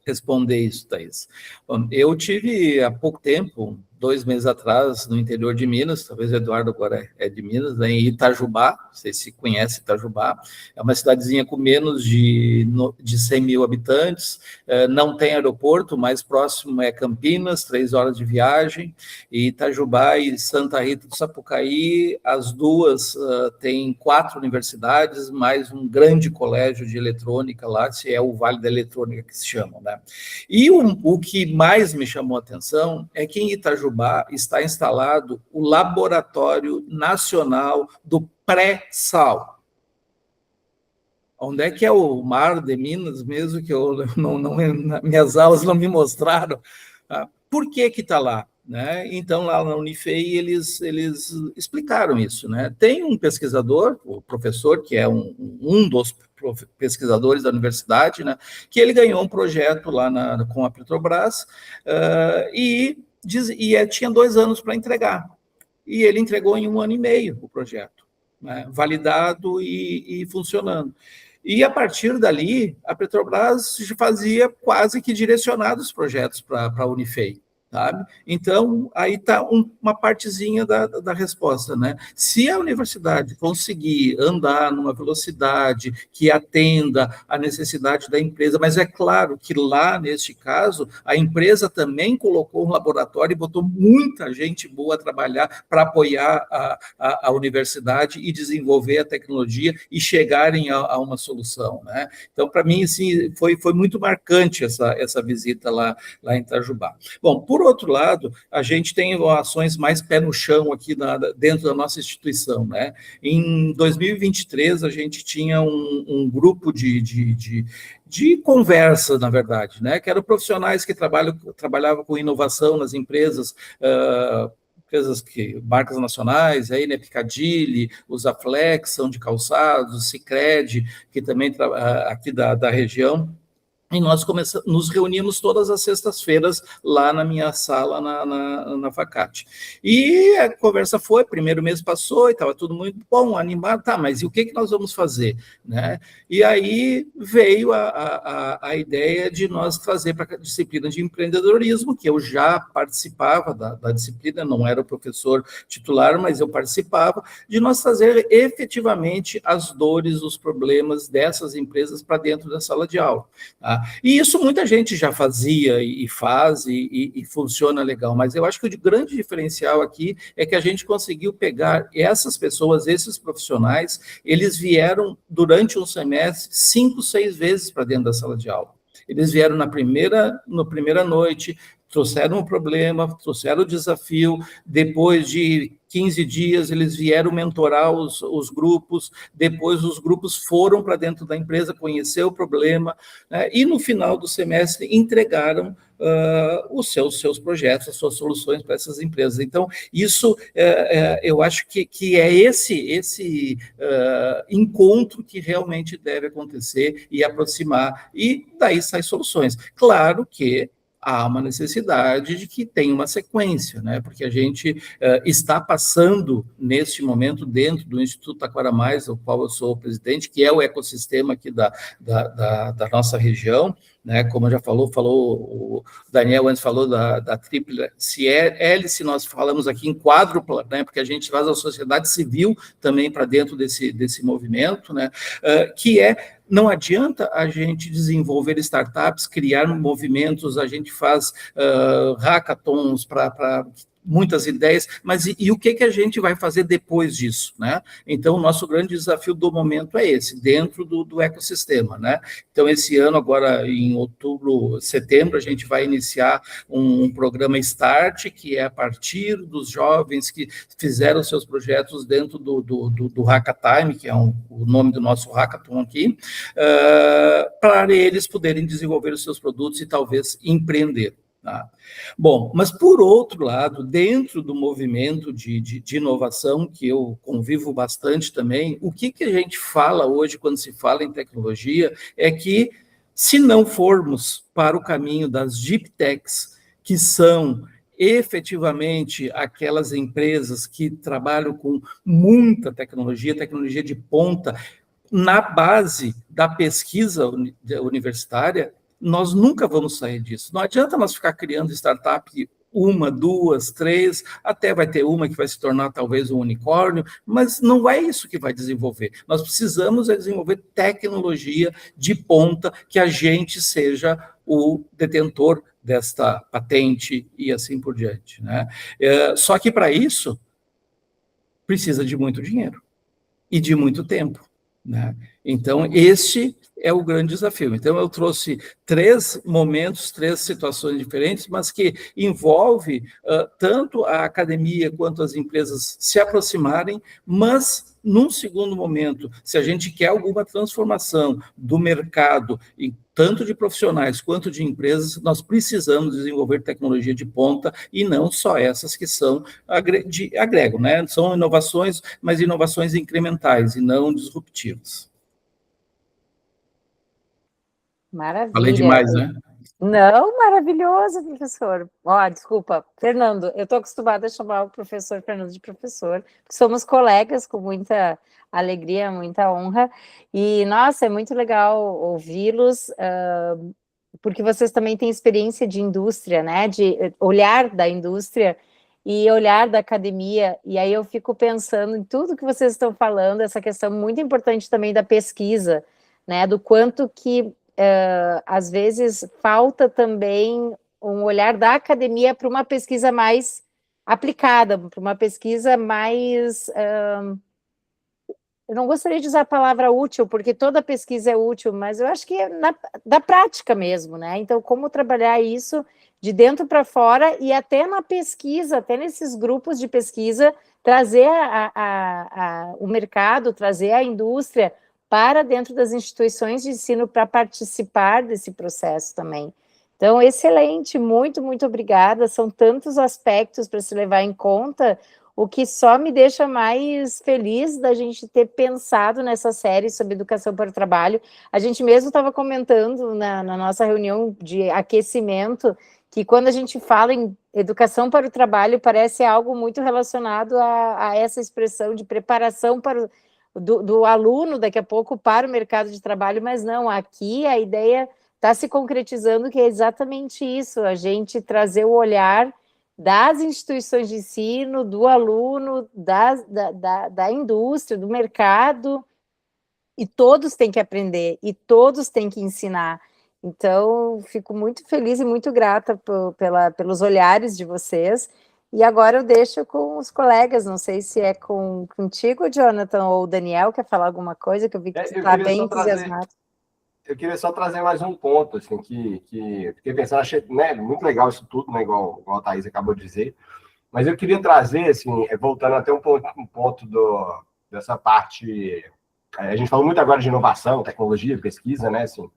responder isso, Thaís. Bom, eu tive há pouco tempo, 2 meses atrás, no interior de Minas, talvez o Eduardo agora é de Minas, né, em Itajubá, não sei se conhece Itajubá, é uma cidadezinha com menos de 100 mil habitantes, não tem aeroporto, o mais próximo é Campinas, 3 horas de viagem, e Itajubá e Santa Rita do Sapucaí, as duas têm 4 universidades, mais um grande colégio de eletrônica lá, que é o Vale da Eletrônica que se chama, né? E o que mais me chamou a atenção é que em Itajubá está instalado o Laboratório Nacional do Pré-Sal. Onde é que é o mar de Minas mesmo, que eu minhas aulas não me mostraram? Por que está lá? Né? Então, lá na Unifei, eles explicaram isso. Né? Tem um pesquisador, o professor, que é um dos pesquisadores da universidade, né? Que ele ganhou um projeto lá com a Petrobras e tinha 2 anos para entregar. E ele entregou em 1 ano e meio o projeto, né? Validado e funcionando. E, a partir dali, a Petrobras fazia quase que direcionados os projetos para a Unifei. Sabe? Então, aí está uma partezinha da resposta, né? Se a universidade conseguir andar numa velocidade que atenda à necessidade da empresa, mas é claro que lá, neste caso, a empresa também colocou um laboratório e botou muita gente boa a trabalhar para apoiar a universidade e desenvolver a tecnologia e chegarem a uma solução, né? Então, para mim, assim, foi muito marcante essa visita lá em Itajubá. Bom, por outro lado, a gente tem ações mais pé no chão aqui dentro da nossa instituição, né? Em 2023, a gente tinha um grupo de conversa, na verdade, né? Que eram profissionais que trabalhavam com inovação nas empresas, marcas nacionais, aí, né, Piccadilly, Usaflex, são de calçados, Sicredi, que também aqui da região. E nós nos reunimos todas as sextas-feiras lá na minha sala, na Facate. E a conversa foi, primeiro mês passou, e estava tudo muito bom, animado, tá, mas e o que nós vamos fazer? Né? E aí veio a ideia de nós trazer para a disciplina de empreendedorismo, que eu já participava da disciplina, não era o professor titular, mas eu participava, de nós trazer efetivamente as dores, os problemas dessas empresas para dentro da sala de aula. Tá? E isso muita gente já fazia e faz e funciona legal, mas eu acho que o grande diferencial aqui é que a gente conseguiu pegar essas pessoas, esses profissionais, eles vieram durante um semestre 5, 6 vezes para dentro da sala de aula. Eles vieram na primeira noite, trouxeram um problema, trouxeram o desafio, depois de 15 dias eles vieram mentorar os grupos, depois os grupos foram para dentro da empresa conhecer o problema, né, e no final do semestre entregaram os seus projetos, as suas soluções para essas empresas. Então, isso eu acho que é esse encontro que realmente deve acontecer e aproximar, e daí saem soluções. Claro que há uma necessidade de que tenha uma sequência, né? Porque a gente está passando, neste momento, dentro do Instituto Taquara Mais, o qual eu sou o presidente, que é o ecossistema aqui da nossa região, né? Como já falou o Daniel antes falou da tríplice hélice, nós falamos aqui em quádrupla, né? Porque a gente traz a sociedade civil também para dentro desse movimento, né? Que não adianta a gente desenvolver startups, criar movimentos, a gente faz hackathons para muitas ideias, mas e o que a gente vai fazer depois disso, né? Então, o nosso grande desafio do momento é esse, dentro do ecossistema, né? Então, esse ano, agora, em outubro, setembro, a gente vai iniciar um programa Start, que é a partir dos jovens que fizeram seus projetos dentro do Hackatime, que é o nome do nosso hackathon aqui, para eles poderem desenvolver os seus produtos e talvez empreender. Tá? Bom, mas por outro lado, dentro do movimento de inovação, que eu convivo bastante também, o que a gente fala hoje quando se fala em tecnologia é que, se não formos para o caminho das deep techs, que são efetivamente aquelas empresas que trabalham com muita tecnologia de ponta, na base da pesquisa universitária, nós nunca vamos sair disso. Não adianta nós ficar criando startup 1, 2, 3, até vai ter uma que vai se tornar talvez um unicórnio, mas não é isso que vai desenvolver. Nós precisamos desenvolver tecnologia de ponta, que a gente seja o detentor desta patente e assim por diante, né? Só que para isso precisa de muito dinheiro e de muito tempo, né? Então, este é o grande desafio. Então, eu trouxe 3 momentos, 3 situações diferentes, mas que envolve tanto a academia quanto as empresas se aproximarem, mas, num segundo momento, se a gente quer alguma transformação do mercado, tanto de profissionais quanto de empresas, nós precisamos desenvolver tecnologia de ponta e não só essas que são agregam, né? São inovações, mas inovações incrementais e não disruptivas. Maravilha. Falei demais, né? Não, maravilhoso, professor. Desculpa, Fernando, eu estou acostumada a chamar o professor Fernando de professor, porque somos colegas com muita alegria, muita honra, e, nossa, é muito legal ouvi-los, porque vocês também têm experiência de indústria, né, de olhar da indústria e olhar da academia, e aí eu fico pensando em tudo que vocês estão falando, essa questão muito importante também da pesquisa, né, do quanto que às vezes falta também um olhar da academia para uma pesquisa mais aplicada, para uma pesquisa mais... eu não gostaria de usar a palavra útil, porque toda pesquisa é útil, mas eu acho que é da prática mesmo, né? Então, como trabalhar isso de dentro para fora e até na pesquisa, até nesses grupos de pesquisa, trazer o mercado, trazer a indústria para dentro das instituições de ensino para participar desse processo também. Então, excelente, muito, muito obrigada. São tantos aspectos para se levar em conta, o que só me deixa mais feliz da gente ter pensado nessa série sobre educação para o trabalho. A gente mesmo estava comentando na nossa reunião de aquecimento que quando a gente fala em educação para o trabalho, parece algo muito relacionado a essa expressão de preparação para do aluno, daqui a pouco, para o mercado de trabalho, mas não, aqui a ideia está se concretizando, que é exatamente isso, a gente trazer o olhar das instituições de ensino, do aluno, da indústria, do mercado, e todos têm que aprender, e todos têm que ensinar. Então, fico muito feliz e muito grata pelos olhares de vocês. E agora eu deixo com os colegas, não sei se é contigo, Jonathan, ou o Daniel, quer falar alguma coisa, que eu vi que você está bem entusiasmado. Eu queria só trazer mais um ponto, assim, que fiquei pensando, achei, né, muito legal isso tudo, né, igual a Thaís acabou de dizer, mas eu queria trazer, assim, voltando até um ponto dessa parte, a gente falou muito agora de inovação, tecnologia, pesquisa, né, assim,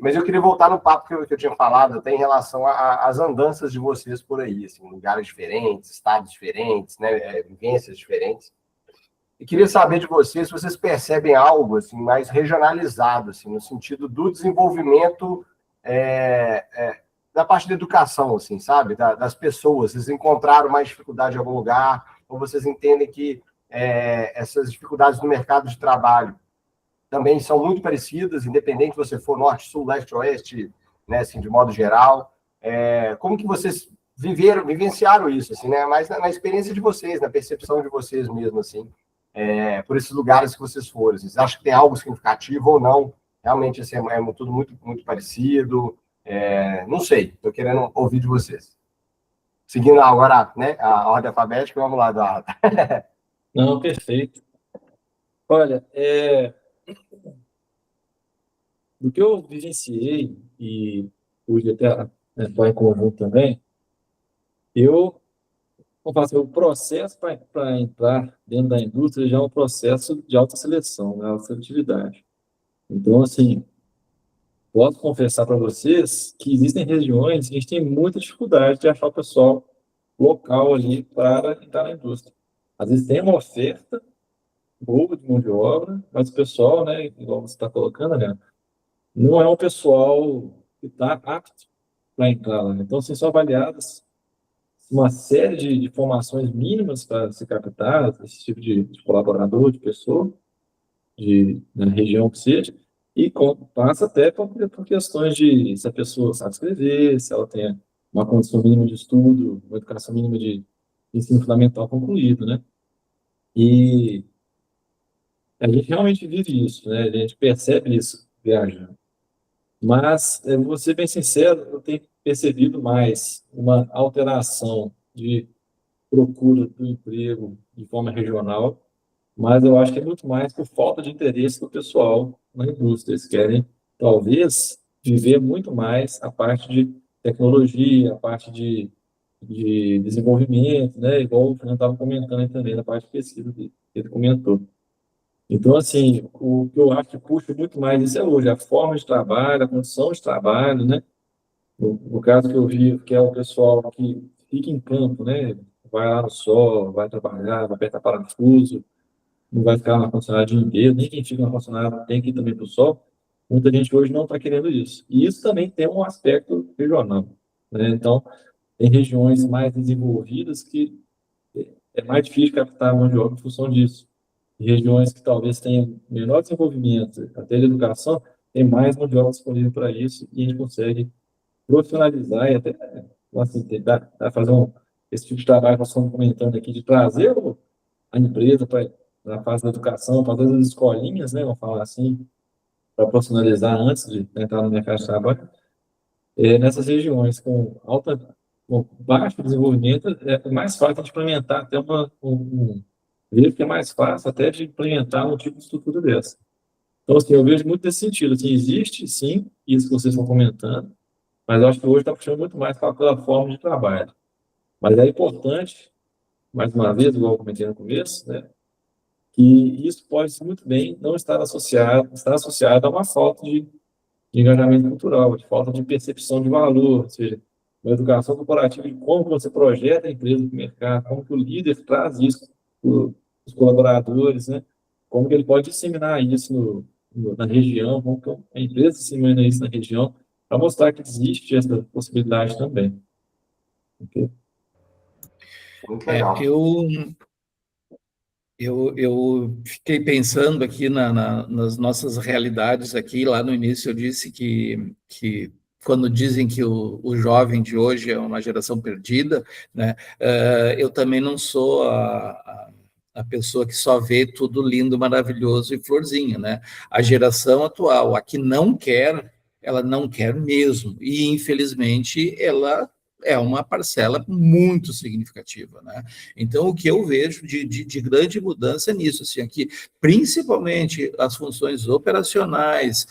mas eu queria voltar no papo que eu tinha falado, até em relação às andanças de vocês por aí, assim, lugares diferentes, estados diferentes, né, vivências diferentes. E queria saber de vocês se vocês percebem algo assim, mais regionalizado, assim, no sentido do desenvolvimento da parte da educação, assim, sabe? Das pessoas. Vocês encontraram mais dificuldade em algum lugar, ou vocês entendem que essas dificuldades no mercado de trabalho também são muito parecidas, independente se você for norte, sul, leste, oeste, né, assim, de modo geral. Como que vocês vivenciaram isso, assim, né? Mas na experiência de vocês, na percepção de vocês mesmo, assim, por esses lugares que vocês foram. Vocês acham que tem algo significativo ou não? Realmente, assim, tudo muito, muito parecido. Não sei, estou querendo ouvir de vocês. Seguindo agora, né, a ordem alfabética, vamos lá, Eduardo. Não, perfeito. Olha, do que eu vivenciei e pude até atuar em conjunto também, eu, vamos falar assim, o processo para entrar dentro da indústria já é um processo de alta seleção, né, alta seletividade. Então, assim, posso confessar para vocês que existem regiões que a gente tem muita dificuldade de achar o pessoal local ali para entrar na indústria. Às vezes tem uma oferta boa de mão de obra, mas o pessoal, né, igual você está colocando, né, não é um pessoal que está apto para entrar lá. Então, assim, são avaliadas uma série de formações mínimas para ser captado, esse tipo de colaborador, de pessoa, na região que seja, e passa até por questões de se a pessoa sabe escrever, se ela tem uma condição mínima de estudo, uma educação mínima de ensino fundamental concluído, né? E a gente realmente vive isso, né? A gente percebe isso viajando. Mas, vou ser bem sincero, eu tenho percebido mais uma alteração de procura do emprego de forma regional, mas eu acho que é muito mais por falta de interesse do pessoal na indústria. Eles querem, talvez, viver muito mais a parte de tecnologia, a parte de desenvolvimento, né? Igual o Fernando estava comentando aí também, na parte de pesquisa que ele comentou. Então, assim, o que eu acho que puxa muito mais isso é hoje, a forma de trabalho, a condição de trabalho, né? No caso que eu vi, que é o pessoal que fica em campo, né? Vai lá no sol, vai trabalhar, vai apertar parafuso, não vai ficar na ar-condicionado o dia inteiro, nem quem fica na ar-condicionado tem que ir também para o sol. Muita gente hoje não está querendo isso. E isso também tem um aspecto regional, né? Então, tem regiões mais desenvolvidas que é mais difícil captar mão de obra em função disso. E regiões que talvez tenham menor desenvolvimento, até de educação, tem mais mão de obra disponível para isso e a gente consegue profissionalizar e até assim, tentar fazer esse tipo de trabalho que nós estamos comentando aqui, de trazer a empresa para a fase da educação, para todas as escolinhas, né, vamos falar assim, para profissionalizar antes de entrar no mercado de trabalho, nessas regiões com baixo desenvolvimento, é mais fácil de implementar até vejo que é mais fácil até de implementar um tipo de estrutura dessa. Então, assim, eu vejo muito nesse sentido, assim, existe, sim, isso que vocês estão comentando, mas eu acho que hoje está puxando muito mais para aquela forma de trabalho. Mas é importante, mais uma vez, igual eu comentei no começo, né, que isso pode muito bem não estar associado a uma falta de engajamento cultural, de falta de percepção de valor, ou seja, uma educação corporativa de como você projeta a empresa para o mercado, como que o líder traz isso para os colaboradores, né? Como que ele pode disseminar isso na região, como que a empresa dissemina isso na região, para mostrar que existe essa possibilidade também. Okay? Muito legal. Eu fiquei pensando aqui nas nossas realidades aqui. Lá no início eu disse que quando dizem que o jovem de hoje é uma geração perdida, né, eu também não sou a pessoa que só vê tudo lindo, maravilhoso e florzinha, né? A geração atual, a que não quer, ela não quer mesmo, e infelizmente ela é uma parcela muito significativa, né? Então, o que eu vejo de grande mudança é nisso, assim, aqui, principalmente as funções operacionais,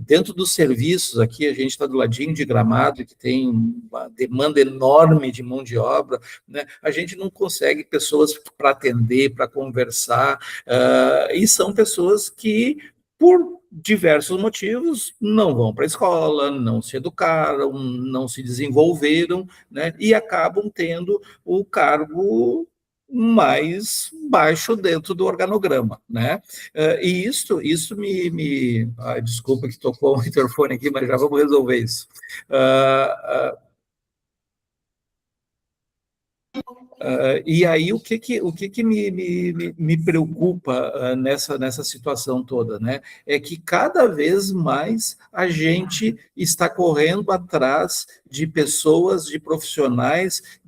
dentro dos serviços, aqui a gente está do ladinho de Gramado, que tem uma demanda enorme de mão de obra, né? A gente não consegue pessoas para atender, para conversar, e são pessoas que, por diversos motivos, não vão para a escola, não se educaram, não se desenvolveram, né, e acabam tendo o cargo mais baixo dentro do organograma, né? E isso desculpa que tocou o interfone aqui, mas já vamos resolver isso. E aí, o que me preocupa nessa situação toda, né? É que cada vez mais a gente está correndo atrás de pessoas, de profissionais,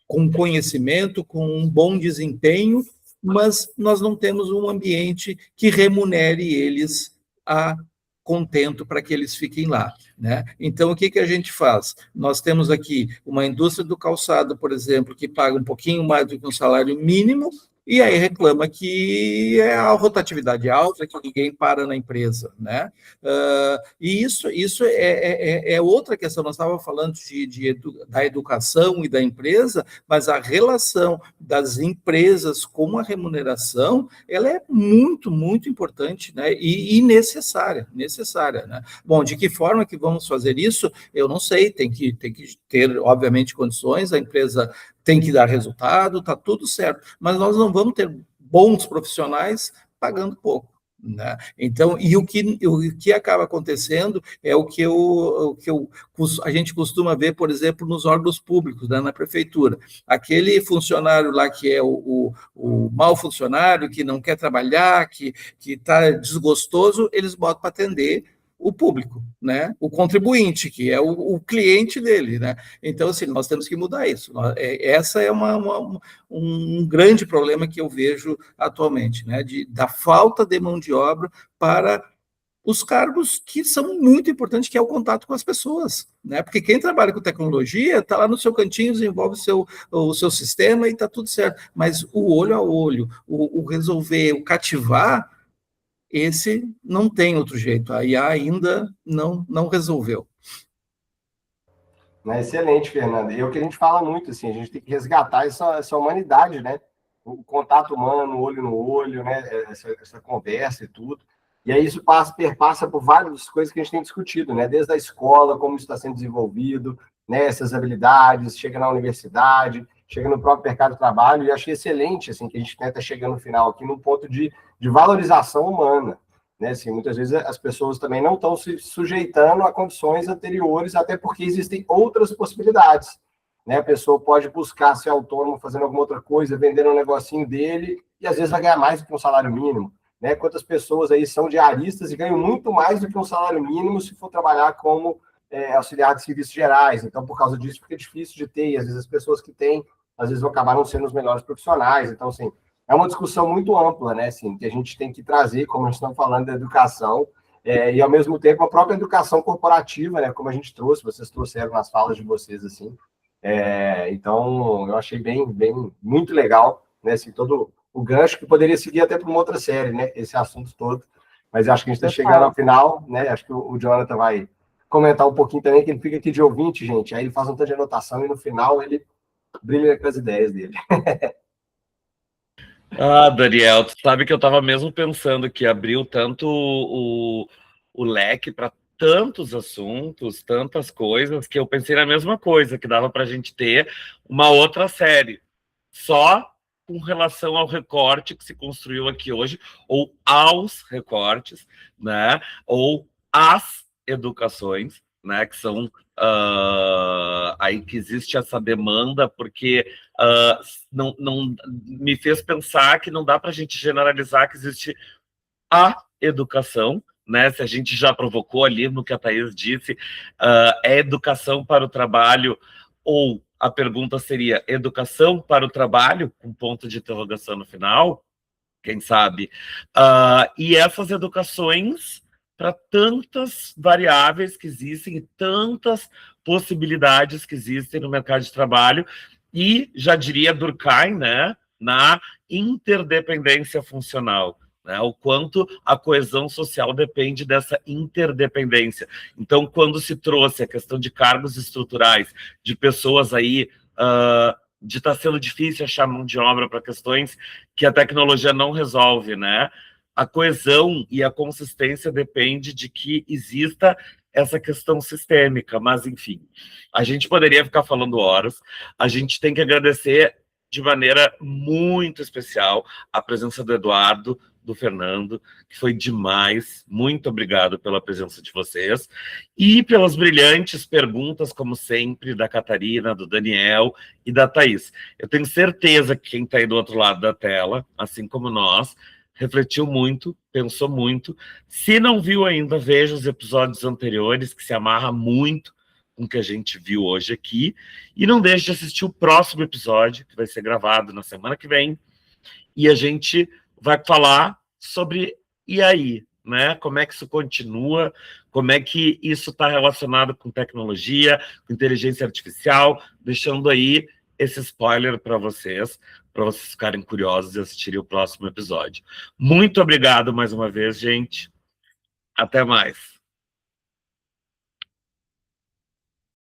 com conhecimento, com um bom desempenho, mas nós não temos um ambiente que remunere eles a contento para que eles fiquem lá, né? Então, o que a gente faz? Nós temos aqui uma indústria do calçado, por exemplo, que paga um pouquinho mais do que um salário mínimo, e aí reclama que a rotatividade é alta, que ninguém para na empresa, né? E isso é outra questão. Nós estávamos falando da educação e da empresa, mas a relação das empresas com a remuneração, ela é muito, muito importante, né? E necessária, né? Bom, de que forma que vamos fazer isso? Eu não sei, tem que ter, obviamente, condições, a empresa tem que dar resultado, está tudo certo, mas nós não vamos ter bons profissionais pagando pouco, né? Então, e o que acaba acontecendo é o que a gente costuma ver, por exemplo, nos órgãos públicos, né, na prefeitura. Aquele funcionário lá que é o mau funcionário, que não quer trabalhar, que está desgostoso, eles botam para atender o público, né? O contribuinte, que é o cliente dele, né? Então, assim, nós temos que mudar isso. Essa é um grande problema que eu vejo atualmente, né? Da falta de mão de obra para os cargos que são muito importantes, que é o contato com as pessoas, né? Porque quem trabalha com tecnologia está lá no seu cantinho, desenvolve o seu sistema e está tudo certo. Mas o olho a olho, o resolver, o cativar, esse não tem outro jeito. A IA ainda não resolveu. Excelente, Fernanda. E é o que a gente fala muito, assim, a gente tem que resgatar essa humanidade, né? O contato humano, olho no olho, né? Essa conversa e tudo. E aí isso perpassa por várias coisas que a gente tem discutido, né? Desde a escola, como isso está sendo desenvolvido, né? Essas habilidades, chega na universidade, chega no próprio mercado de trabalho, e achei excelente, assim, que a gente tenta chegar no final aqui num ponto de valorização humana, né? Assim, muitas vezes as pessoas também não estão se sujeitando a condições anteriores, até porque existem outras possibilidades, né? A pessoa pode buscar ser autônomo fazendo alguma outra coisa, vendendo um negocinho dele, e às vezes vai ganhar mais do que um salário mínimo, né? Quantas pessoas aí são diaristas e ganham muito mais do que um salário mínimo se for trabalhar como auxiliar de serviços gerais. Então, por causa disso, fica difícil de ter, e às vezes as pessoas que têm, às vezes vão acabar não sendo os melhores profissionais. Então, assim, é uma discussão muito ampla, né, assim, que a gente tem que trazer, como a gente está falando da educação, e ao mesmo tempo a própria educação corporativa, né, como a gente trouxe, vocês trouxeram nas falas de vocês, assim. Então, eu achei muito legal, né, assim, todo o gancho, que poderia seguir até para uma outra série, né, esse assunto todo. Mas acho que a gente está chegando ao final, né, acho que o Jonathan vai comentar um pouquinho também, que ele fica aqui de ouvinte, gente, aí ele faz um tanto de anotação e no final ele brilha com as ideias dele. Daniel, tu sabe que eu estava mesmo pensando que abriu tanto o leque para tantos assuntos, tantas coisas, que eu pensei na mesma coisa, que dava para a gente ter uma outra série, só com relação ao recorte que se construiu aqui hoje, ou aos recortes, né? Ou às educações, né? Que são aí que existe essa demanda, porque não me fez pensar que não dá para a gente generalizar que existe a educação, né? Se a gente já provocou ali no que a Thaís disse, é educação para o trabalho, ou a pergunta seria educação para o trabalho, com ponto de interrogação no final, quem sabe? E essas educações para tantas variáveis que existem, tantas possibilidades que existem no mercado de trabalho, e já diria Durkheim, né, na interdependência funcional, né, o quanto a coesão social depende dessa interdependência. Então, quando se trouxe a questão de cargos estruturais, de pessoas aí, de estar sendo difícil achar mão de obra para questões que a tecnologia não resolve, né? A coesão e a consistência depende de que exista essa questão sistêmica, mas, enfim, a gente poderia ficar falando horas. A gente tem que agradecer de maneira muito especial a presença do Eduardo, do Fernando, que foi demais. Muito obrigado pela presença de vocês e pelas brilhantes perguntas, como sempre, da Catarina, do Daniel e da Thaís. Eu tenho certeza que quem está aí do outro lado da tela, assim como nós, refletiu muito, pensou muito. Se não viu ainda, veja os episódios anteriores, que se amarra muito com o que a gente viu hoje aqui. E não deixe de assistir o próximo episódio, que vai ser gravado na semana que vem. E a gente vai falar sobre e aí, né? Como é que isso continua, como é que isso está relacionado com tecnologia, com inteligência artificial, deixando aí esse spoiler para vocês ficarem curiosos e assistirem o próximo episódio. Muito obrigado mais uma vez, gente. Até mais.